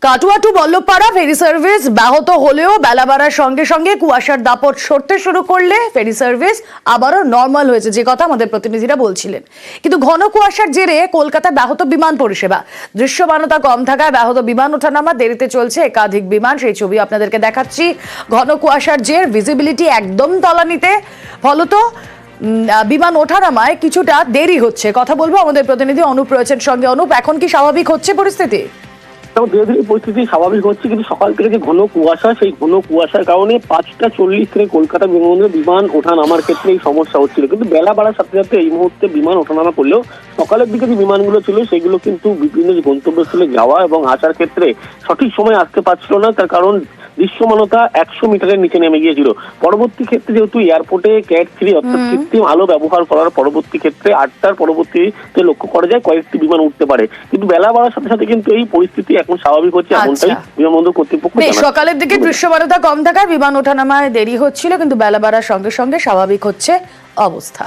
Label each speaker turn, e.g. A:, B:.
A: কাটুয়া two Ballavpara ferry service ব্যাহত হলেও বেলা বাড়ার সঙ্গে সঙ্গে কুয়াশার দাপট সরতে শুরু করলে ফেরি সার্ভিস আবারও নর্মাল হয়েছে, যে কথা আমাদের প্রতিনিধিরা বলছিলেন। কিন্তু ঘন কুয়াশার জেরে কলকাতা ব্যাহত বিমান পরিষেবা, দৃশ্যমানতা কম থাকায় ব্যাহত বিমান ওঠানামা, দেরিতে চলছে একাধিক বিমান, সেই ছবি আপনাদেরকে দেখাচ্ছি। ঘন কুয়াশার জের ভিজিবিলিটি একদম তলানিতে, ফলত বিমান ওঠানামায় কিছুটা দেরি হচ্ছে। কথা বলবো আমাদের প্রতিনিধি অনুপ রয়েছের সঙ্গে। অনুপ, এখন কি স্বাভাবিক হচ্ছে পরিস্থিতি?
B: ধীরে ধীরে পরিস্থিতি স্বাভাবিক হচ্ছে, কিন্তু সকাল থেকে যে ঘন কুয়াশা, সেই ঘন কুয়াশার কারণে 5:40 থেকে কলকাতা বিমানবন্দরে বিমান ওঠা নামার ক্ষেত্রে এই সমস্যা হচ্ছিল। কিন্তু বেলা বাড়ার সাথে সাথে এই মুহূর্তে বিমান ওঠানামা করলেও সকালের দিকে যে বিমানগুলো ছিল সেগুলো কিন্তু বিভিন্ন গন্তব্যস্থলে যাওয়া এবং আসার ক্ষেত্রে সঠিক সময় আসতে পারছিল না। তার কারণ দৃশ্যমানতা 100 মিটারের নিচে নেমে গিয়েছিল। পরবর্তী ক্ষেত্রে যেহেতু এয়ারপোর্টে ক্যাট 3 অর্থাৎ কৃত্রিম আলো ব্যবহার করার পরবর্তী ক্ষেত্রে 8টার পরবর্তীতে লক্ষ্য করা যায় কয়েকটি বিমান উঠতে পারে, কিন্তু বেলা বাড়ার সাথে সাথে কিন্তু এই পরিস্থিতি এখন স্বাভাবিক হচ্ছে, এমনটাই বিমানবন্দর কর্তৃপক্ষ জানাচ্ছে।
A: সকালের দিকে দৃশ্যমানতা কম থাকায় বিমান ওঠানামায় দেরি হচ্ছিল, কিন্তু বেলা বাড়ার সঙ্গে সঙ্গে স্বাভাবিক হচ্ছে অবস্থা।